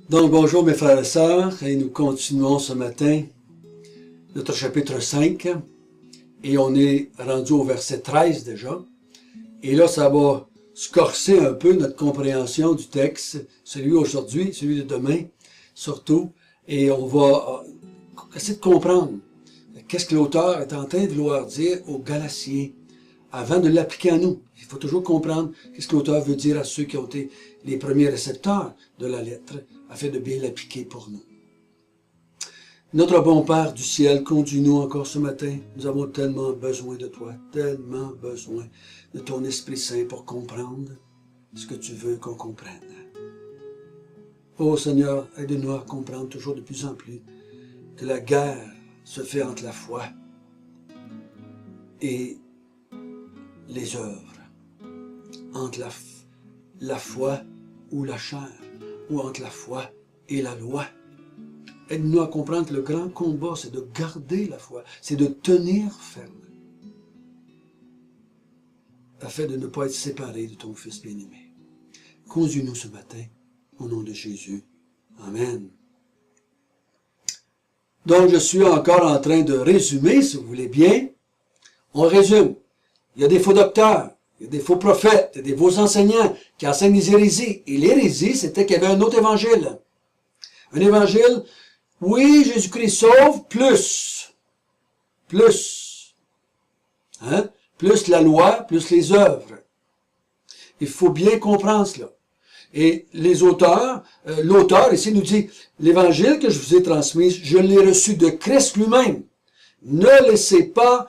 Donc bonjour mes frères et sœurs, et nous continuons ce matin notre chapitre 5, et on est rendu au verset 13 déjà. Et là, ça va se corser un peu notre compréhension du texte, celui aujourd'hui, celui de demain, surtout, et on va essayer de comprendre qu'est-ce que l'auteur est en train de vouloir dire aux Galatiens avant de l'appliquer à nous. Il faut toujours comprendre qu'est-ce que l'auteur veut dire à ceux qui ont été les premiers récepteurs de la lettre, afin de bien l'appliquer pour nous. Notre bon Père du ciel, conduis-nous encore ce matin. Nous avons tellement besoin de toi, tellement besoin de ton Esprit Saint pour comprendre ce que tu veux qu'on comprenne. Oh Seigneur, aide-nous à comprendre toujours de plus en plus que la guerre se fait entre la foi et les œuvres, entre la foi ou la chair, ou entre la foi et la loi. Aide-nous à comprendre que le grand combat, c'est de garder la foi, c'est de tenir ferme, afin de ne pas être séparés de ton Fils bien-aimé. Conduis-nous ce matin, au nom de Jésus. Amen. Donc, je suis encore en train de résumer, si vous voulez bien. On résume. Il y a des faux docteurs, il y a des faux prophètes, il y a des faux enseignants qui enseignent les hérésies. Et l'hérésie, c'était qu'il y avait un autre évangile. Un évangile, oui, Jésus-Christ sauve, plus. Hein? Plus la loi, plus les œuvres. Il faut bien comprendre cela. Et les auteurs, l'auteur ici nous dit, l'évangile que je vous ai transmis, je l'ai reçu de Christ lui-même. Ne laissez pas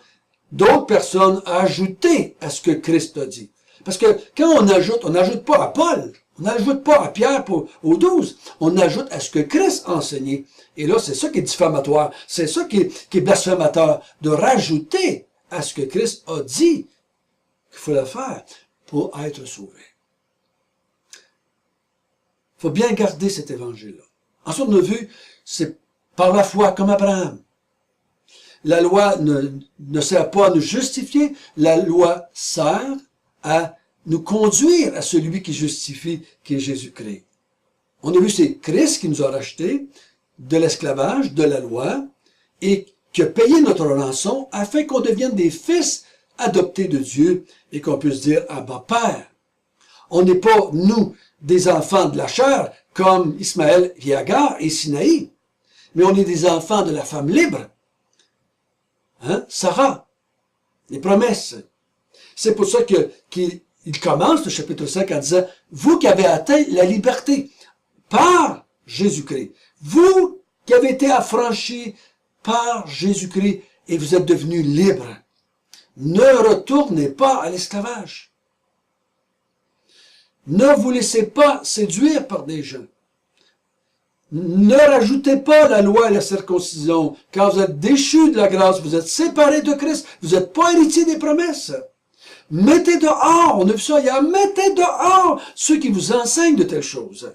d'autres personnes ajouter à ce que Christ a dit. Parce que quand on n'ajoute pas à Paul, on n'ajoute pas à Pierre aux 12, on ajoute à ce que Christ a enseigné. Et là, c'est ça qui est diffamatoire, c'est ça qui est blasphémateur, de rajouter à ce que Christ a dit qu'il faut le faire pour être sauvé. Il faut bien garder cet évangile-là. Ensuite, on a vu, c'est par la foi, comme Abraham. La loi ne sert pas à nous justifier, la loi sert à nous conduire à celui qui justifie, qui est Jésus-Christ. On a vu, c'est Christ qui nous a rachetés de l'esclavage, de la loi, et qui a payé notre rançon afin qu'on devienne des fils adoptés de Dieu et qu'on puisse dire « Abba, Père ». On n'est pas, nous, des enfants de la chair, comme Ismaël et Agar et Sinaï, mais on est des enfants de la femme libre. Hein? Sarah, les promesses. C'est pour ça qu'il commence le chapitre 5 en disant, vous qui avez atteint la liberté par Jésus-Christ, vous qui avez été affranchis par Jésus-Christ et vous êtes devenus libres, ne retournez pas à l'esclavage. Ne vous laissez pas séduire par des gens. Ne rajoutez pas la loi et la circoncision, car vous êtes déchus de la grâce, vous êtes séparés de Christ, vous n'êtes pas héritiers des promesses. Mettez dehors, on a vu ça hier, mettez dehors ceux qui vous enseignent de telles choses.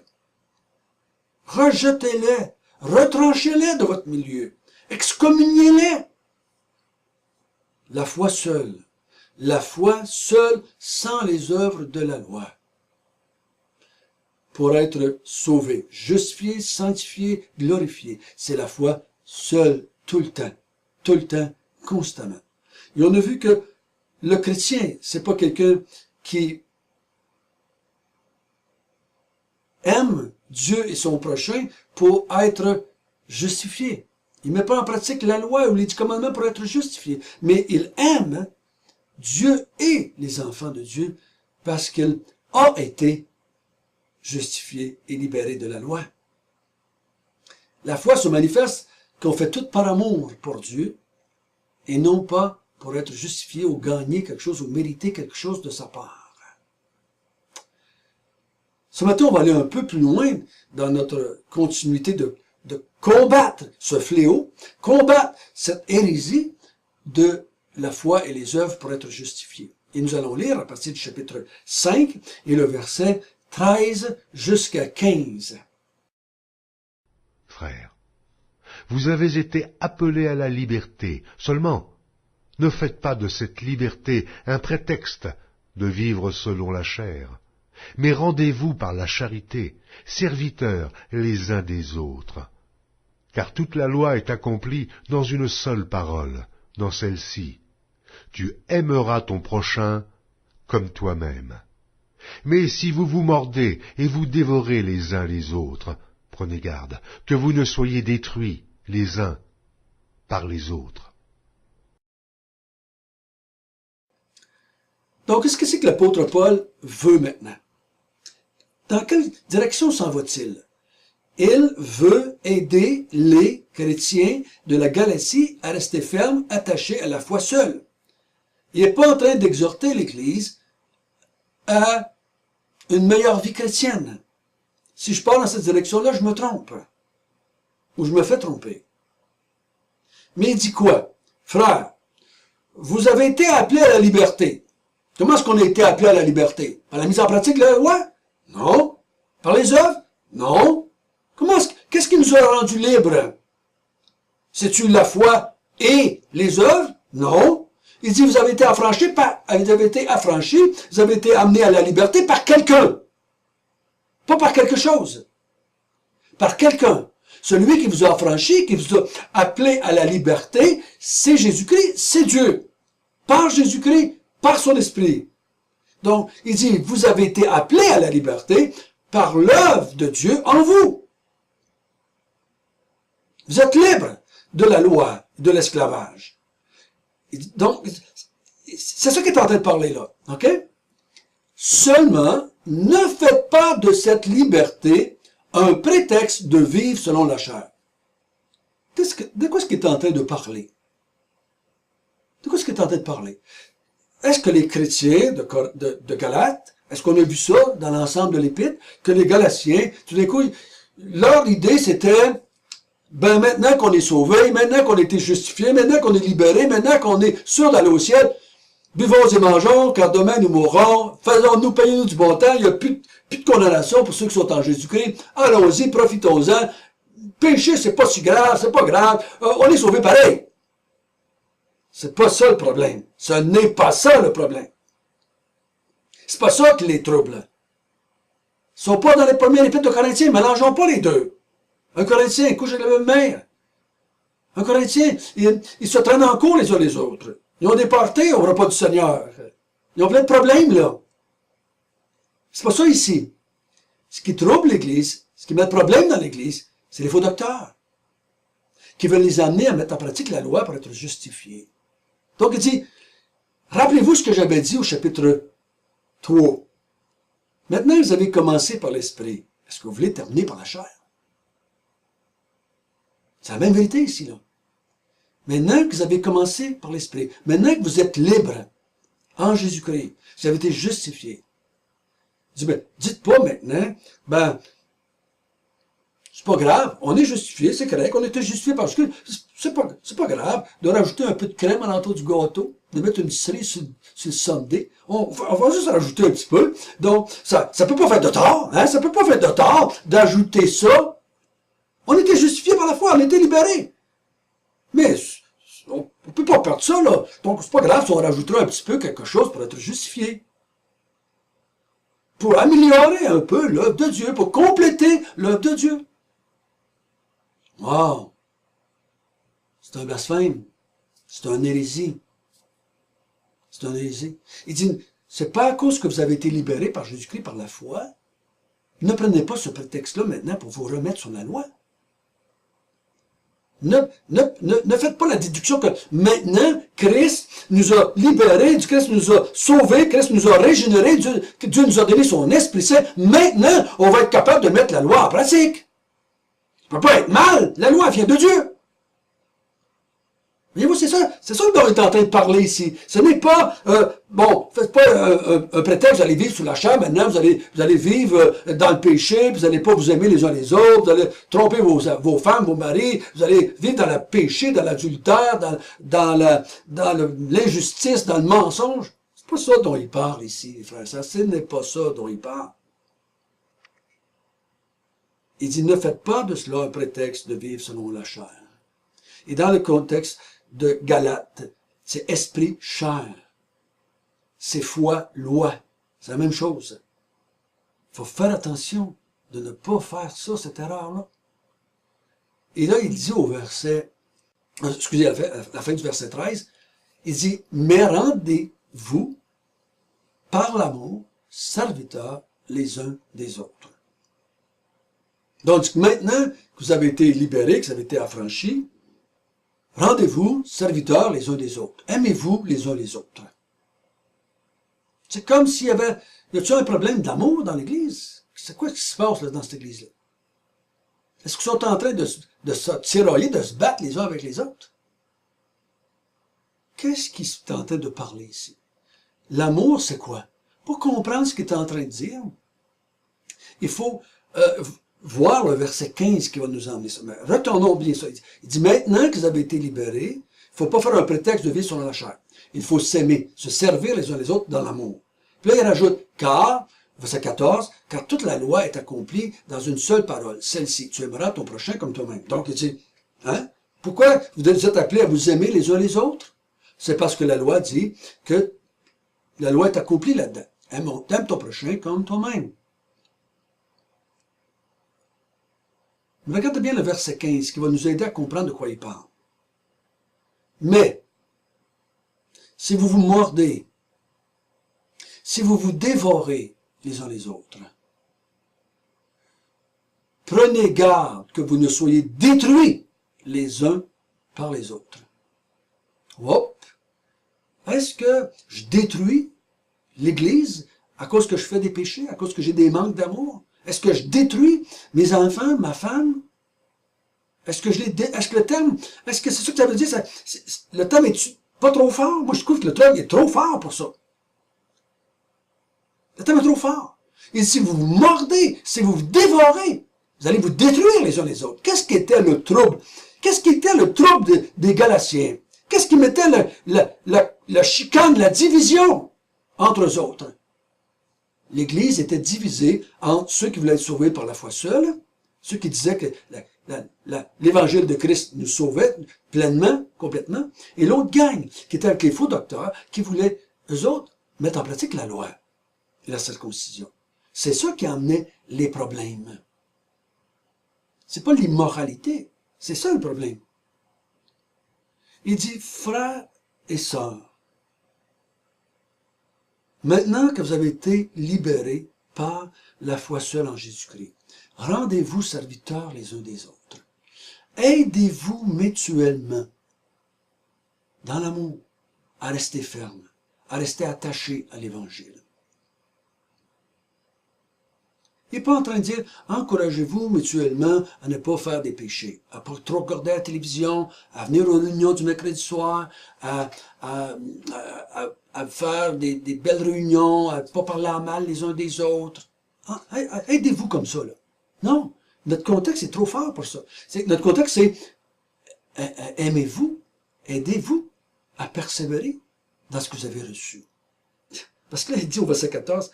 Rejetez-les, retranchez-les de votre milieu, excommuniez-les. La foi seule sans les œuvres de la loi. Pour être sauvé, justifié, sanctifié, glorifié. C'est la foi seule, tout le temps, constamment. Et on a vu que le chrétien, c'est pas quelqu'un qui aime Dieu et son prochain pour être justifié. Il ne met pas en pratique la loi ou les 10 commandements pour être justifié. Mais il aime Dieu et les enfants de Dieu parce qu'il a été justifié et libéré de la loi. La foi se manifeste qu'on fait tout par amour pour Dieu et non pas pour être justifié ou gagner quelque chose ou mériter quelque chose de sa part. Ce matin, on va aller un peu plus loin dans notre continuité de combattre ce fléau, combattre cette hérésie de la foi et les œuvres pour être justifiés. Et nous allons lire à partir du chapitre 5 et le verset 13 jusqu'à 15. Frères, vous avez été appelés à la liberté. Seulement, ne faites pas de cette liberté un prétexte de vivre selon la chair. mais rendez-vous par la charité, serviteurs les uns des autres. Car toute la loi est accomplie dans une seule parole, dans celle-ci. Tu aimeras ton prochain comme toi-même. Mais si vous vous mordez et vous dévorez les uns les autres, prenez garde que vous ne soyez détruits les uns par les autres. Donc, qu'est-ce que c'est que l'apôtre Paul veut maintenant? Dans quelle direction s'en va-t-il? Il veut aider les chrétiens de la Galatie à rester fermes, attachés à la foi seule. Il n'est pas en train d'exhorter l'Église à une meilleure vie chrétienne. Si je pars dans cette direction-là, je me trompe. Ou je me fais tromper. Mais il dit quoi? Frères, vous avez été appelés à la liberté. Comment est-ce qu'on a été appelés à la liberté? Par la mise en pratique de la loi? Non. Par les œuvres? Non. Qu'est-ce qui nous a rendus libres? C'est-tu la foi et les œuvres? Non. Il dit, vous avez été affranchis, vous avez été amenés à la liberté par quelqu'un. Pas par quelque chose. Par quelqu'un. Celui qui vous a affranchi, qui vous a appelé à la liberté, c'est Jésus-Christ, c'est Dieu. Par Jésus-Christ, par son esprit. Donc, il dit, vous avez été appelés à la liberté par l'œuvre de Dieu en vous. Vous êtes libres de la loi, de l'esclavage. Donc, c'est ça qu'il est en train de parler là. OK? Seulement, ne faites pas de cette liberté un prétexte de vivre selon la chair. De quoi est-ce qu'il est en train de parler? De quoi est-ce qu'il est en train de parler? Est-ce que les chrétiens de Galate, est-ce qu'on a vu ça dans l'ensemble de l'Épître, que les Galatiens, tout d'un coup, leur idée c'était, ben maintenant qu'on est sauvé, maintenant qu'on a été justifié, maintenant qu'on est libéré, maintenant qu'on est sûr d'aller au ciel, buvons et mangeons, car demain nous mourrons, faisons-nous, payez-nous du bon temps, il n'y a plus de condamnation pour ceux qui sont en Jésus-Christ, allons-y, profitons-en, péché c'est pas si grave, c'est pas grave, on est sauvé pareil. C'est pas ça le problème. Ce n'est pas ça le problème. C'est pas ça qui les trouble. Ils sont pas dans les premiers épîtres de Corinthiens, mélangeons pas les deux. Un Corinthien couche avec la même mère. Un Corinthien, ils se traînent en cours les uns les autres. Ils ont des parties au repas du Seigneur. Ils ont plein de problèmes, là. C'est pas ça ici. Ce qui trouble l'Église, ce qui met le problème dans l'Église, c'est les faux docteurs, qui veulent les amener à mettre en pratique la loi pour être justifiés. Donc il dit, rappelez-vous ce que j'avais dit au chapitre 3. Maintenant, vous avez commencé par l'esprit. Est-ce que vous voulez terminer par la chair? C'est la même vérité ici, là. Maintenant que vous avez commencé par l'esprit, maintenant que vous êtes libre en Jésus-Christ, vous avez été justifié. Il dit, dites pas maintenant, c'est pas grave, on est justifié, c'est correct, on a été justifié parce que c'est pas grave de rajouter un peu de crème à l'entour du gâteau, de mettre une cerise sur le sundae. On va juste rajouter un petit peu. Donc, ça peut pas faire de tort, hein, ça peut pas faire de tort d'ajouter ça. On était justifié par la foi, on était libéré. Mais, on peut pas perdre ça, là. Donc, c'est pas grave si on rajoutera un petit peu quelque chose pour être justifié. Pour améliorer un peu l'œuvre de Dieu, pour compléter l'œuvre de Dieu. Wow! C'est un blasphème. C'est un hérésie. C'est un hérésie. Il dit, c'est pas à cause que vous avez été libérés par Jésus-Christ par la foi. Ne prenez pas ce prétexte-là maintenant pour vous remettre sur la loi. Ne faites pas la déduction que maintenant, Christ nous a libérés, Christ nous a sauvés, Christ nous a régénérés, Dieu nous a donné son Esprit Saint. Maintenant, on va être capable de mettre la loi en pratique. Ça peut pas être mal. La loi vient de Dieu. Voyez-vous, c'est ça dont on est en train de parler ici. Ce n'est pas, faites pas un prétexte, vous allez vivre sous la chair, maintenant vous allez vivre dans le péché, vous n'allez pas vous aimer les uns les autres, vous allez tromper vos femmes, vos maris, vous allez vivre dans le péché, dans l'adultère, dans l'injustice, dans le mensonge. C'est pas ça dont il parle ici, les frères. Ce n'est pas ça dont il parle. Il dit, ne faites pas de cela un prétexte de vivre selon la chair. Et dans le contexte de Galate, c'est esprit, chair. C'est foi, loi. C'est la même chose. Il faut faire attention de ne pas faire ça, cette erreur-là. Et là, il dit au verset, excusez, à la fin du verset 13, il dit, mais rendez-vous par l'amour, serviteurs les uns des autres. Donc, maintenant que vous avez été libérés, que vous avez été affranchis, rendez-vous, serviteurs les uns des autres. Aimez-vous les uns les autres. C'est comme s'il y avait... Y a-t-il un problème d'amour dans l'Église? C'est quoi qui se passe là, dans cette Église-là? Est-ce qu'ils sont en train de se tirailler, de se battre les uns avec les autres? Qu'est-ce qui est en train de parler ici? L'amour, c'est quoi? Pour comprendre ce qu'il est en train de dire, il faut voir le verset 15 qui va nous emmener ça. Mais retournons bien ça. Il dit, maintenant que vous avez été libérés, il ne faut pas faire un prétexte de vivre sur la chair. Il faut s'aimer, se servir les uns les autres dans l'amour. Puis là, il rajoute, car, verset 14, car toute la loi est accomplie dans une seule parole, celle-ci, tu aimeras ton prochain comme toi-même. Donc, il dit, pourquoi vous êtes appelés à vous aimer les uns les autres? C'est parce que la loi dit que la loi est accomplie là-dedans. Aime ton prochain comme toi-même. Regardez bien le verset 15 qui va nous aider à comprendre de quoi il parle. Mais, si vous vous mordez, si vous vous dévorez les uns les autres, prenez garde que vous ne soyez détruits les uns par les autres. Hop! Est-ce que je détruis l'Église à cause que je fais des péchés, à cause que j'ai des manques d'amour? Est-ce que je détruis mes enfants, ma femme? Est-ce que le terme, est-ce que c'est ça que ça veut dire? Le terme est pas trop fort? Moi, je trouve que le terme est trop fort pour ça. Le terme est trop fort. Et si vous vous mordez, si vous vous dévorez, vous allez vous détruire les uns les autres. Qu'est-ce qui était le trouble? Qu'est-ce qui était le trouble des Galatiens? Qu'est-ce qui mettait la chicane, la division entre eux autres? L'Église était divisée entre ceux qui voulaient être sauvés par la foi seule, ceux qui disaient que l'Évangile de Christ nous sauvait pleinement, complètement, et l'autre gang, qui était avec les faux docteurs, qui voulaient, eux autres, mettre en pratique la loi et la circoncision. C'est ça qui amenait les problèmes. C'est pas l'immoralité, c'est ça le problème. Il dit, frères et sœurs, maintenant que vous avez été libérés par la foi seule en Jésus-Christ, rendez-vous serviteurs les uns des autres. Aidez-vous mutuellement dans l'amour à rester ferme, à rester attaché à l'Évangile. Il n'est pas en train de dire, encouragez-vous mutuellement à ne pas faire des péchés, à ne pas trop regarder la télévision, à venir aux réunions du mercredi soir, à faire des belles réunions, à ne pas parler en mal les uns des autres. Aidez-vous comme ça, là. Non, notre contexte est trop fort pour ça. Notre contexte, c'est aimez-vous, aidez-vous à persévérer dans ce que vous avez reçu. Parce que là, il dit au verset 14,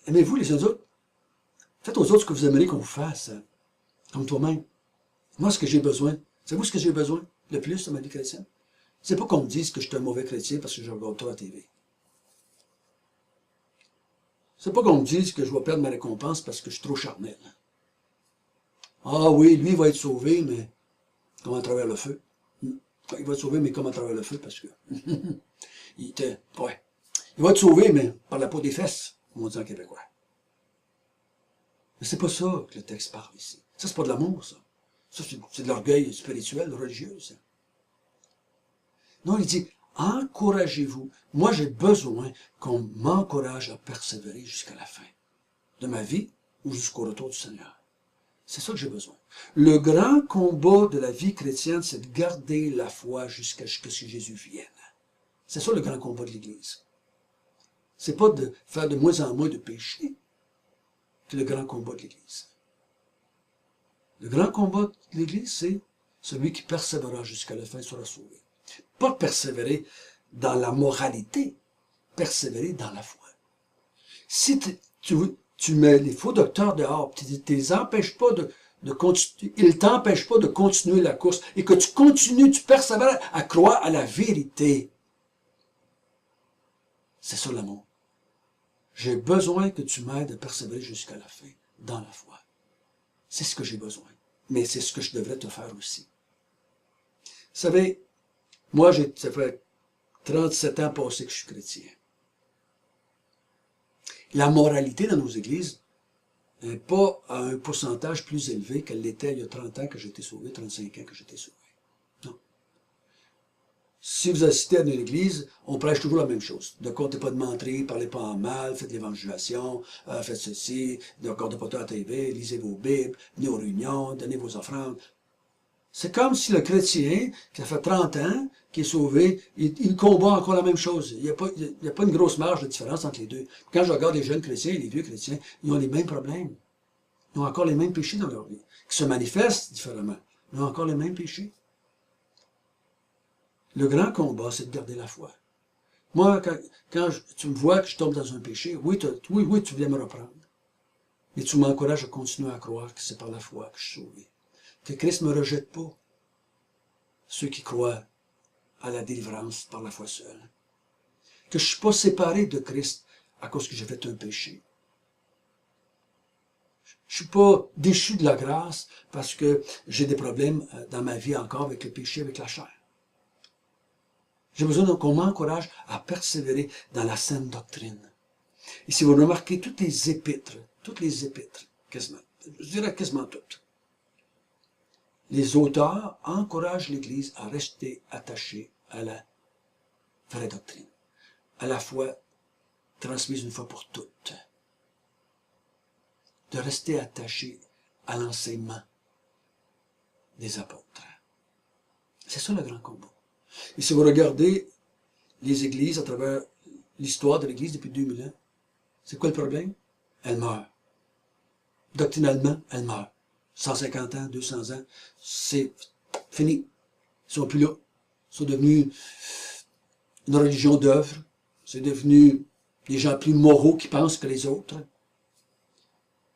aimez-vous les uns des autres. Faites aux autres ce que vous aimeriez qu'on vous fasse, comme toi-même. Moi, ce que j'ai besoin, savez-vous ce que j'ai besoin le plus dans ma vie chrétienne? C'est pas qu'on me dise que je suis un mauvais chrétien parce que je regarde trop à la TV. C'est pas qu'on me dise que je vais perdre ma récompense parce que je suis trop charnel. Ah oui, lui, il va être sauvé, mais comme à travers le feu. Il va être sauvé, mais comme à travers le feu, parce que il va être sauvé, mais par la peau des fesses, on dit en québécois. Mais c'est pas ça que le texte parle ici. Ça, c'est pas de l'amour, ça. Ça, c'est de l'orgueil spirituel, religieux, ça. Non, il dit, encouragez-vous. Moi, j'ai besoin qu'on m'encourage à persévérer jusqu'à la fin de ma vie ou jusqu'au retour du Seigneur. C'est ça que j'ai besoin. Le grand combat de la vie chrétienne, c'est de garder la foi jusqu'à ce que Jésus vienne. C'est ça le grand combat de l'Église. C'est pas de faire de moins en moins de péchés, que le grand combat de l'Église. Le grand combat de l'Église, c'est celui qui persévérera jusqu'à la fin sera sauvé. Pas persévérer dans la moralité, persévérer dans la foi. Si tu mets les faux docteurs dehors, ils ne t'empêchent pas de continuer la course, et que tu continues, tu persévères à croire à la vérité. C'est ça l'amour. J'ai besoin que tu m'aides à persévérer jusqu'à la fin, dans la foi. C'est ce que j'ai besoin. Mais c'est ce que je devrais te faire aussi. Vous savez, moi, ça fait 37 ans passés que je suis chrétien. La moralité dans nos églises n'est pas à un pourcentage plus élevé qu'elle l'était il y a 30 ans que j'ai été sauvé, 35 ans que j'ai été sauvé. Non. Si vous assistez à une église, on prêche toujours la même chose. Ne comptez pas de mentir, parlez pas en mal, faites l'évangélisation, faites ceci, ne regardez pas tout à la TV, lisez vos Bibles, venez aux réunions, donnez vos offrandes. C'est comme si le chrétien, qui a fait 30 ans, qui est sauvé, il combat encore la même chose. Il n'y a pas une grosse marge de différence entre les deux. Quand je regarde les jeunes chrétiens et les vieux chrétiens, ils ont les mêmes problèmes. Ils ont encore les mêmes péchés dans leur vie, qui se manifestent différemment. Ils ont encore les mêmes péchés. Le grand combat, c'est de garder la foi. Moi, quand tu me vois que je tombe dans un péché, oui, tu viens me reprendre. Mais tu m'encourages à continuer à croire que c'est par la foi que je suis sauvé. Que Christ ne me rejette pas. Ceux qui croient à la délivrance par la foi seule. Que je ne suis pas séparé de Christ à cause que j'ai fait un péché. Je ne suis pas déchu de la grâce parce que j'ai des problèmes dans ma vie encore avec le péché, avec la chair. J'ai besoin qu'on m'encourage à persévérer dans la saine doctrine. Et si vous remarquez toutes les épîtres, quasiment, je dirais quasiment toutes, les auteurs encouragent l'Église à rester attachée à la vraie doctrine, à la foi transmise une fois pour toutes, de rester attaché à l'enseignement des apôtres. C'est ça le grand combat. Et si vous regardez les églises à travers l'histoire de l'Église depuis 2000 ans, c'est quoi le problème? Elle meurt. Doctrinalement, elle meurt. 150 ans, 200 ans, c'est fini. Ils sont plus là. Ils sont devenus une religion d'œuvre. C'est devenu des gens plus moraux qui pensent que les autres.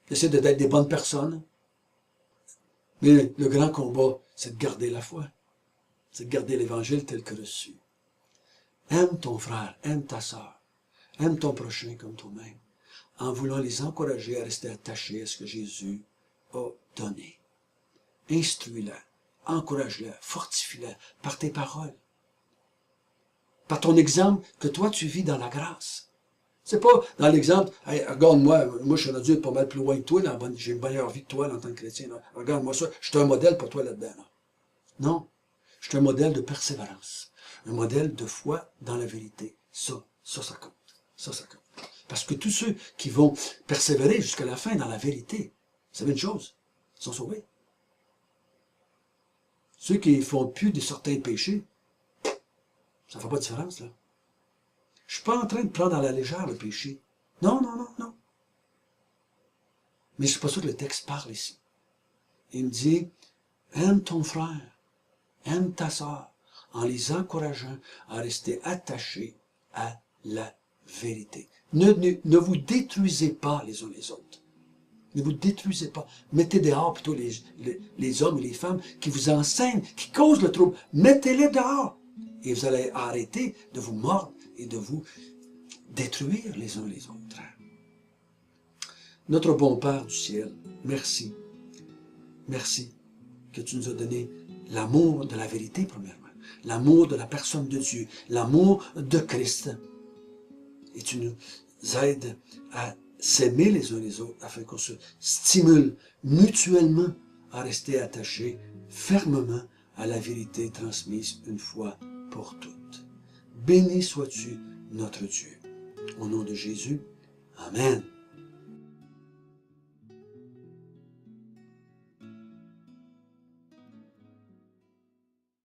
Ils essaient d'être des bonnes personnes. Mais le grand combat, c'est de garder la foi. C'est de garder l'Évangile tel que reçu. Aime ton frère, aime ta sœur, aime ton prochain comme toi-même, en voulant les encourager à rester attachés à ce que Jésus a donné. Instruis-la, encourage-la, fortifie-la par tes paroles, par ton exemple que toi tu vis dans la grâce. C'est pas dans l'exemple, hey, regarde-moi, moi je suis rendu pas mal plus loin que toi, j'ai une meilleure vie que toi en tant que chrétien. Regarde-moi ça, je suis un modèle pour toi là-dedans. Là. Non, je suis un modèle de persévérance, un modèle de foi dans la vérité. Ça compte. Ça compte. Parce que tous ceux qui vont persévérer jusqu'à la fin dans la vérité, vous savez une chose, ils sont sauvés. Ceux qui ne font plus de certains péchés, ça ne fait pas de différence, là. Je ne suis pas en train de prendre à la légère le péché. Non. Mais c'est pas ça que le texte parle ici. Il me dit, aime ton frère, aime ta sœur, en les encourageant à rester attachés à la vérité. Ne vous détruisez pas les uns les autres. Ne vous détruisez pas. Mettez dehors plutôt les hommes et les femmes qui vous enseignent, qui causent le trouble. Mettez-les dehors. Et vous allez arrêter de vous mordre et de vous détruire les uns les autres. Notre bon Père du ciel, merci. Merci que tu nous as donné l'amour de la vérité, premièrement. L'amour de la personne de Dieu. L'amour de Christ. Et tu nous aides à s'aimer les uns les autres afin qu'on se stimule mutuellement à rester attachés fermement à la vérité transmise une fois pour toutes. Béni sois-tu, notre Dieu. Au nom de Jésus, Amen.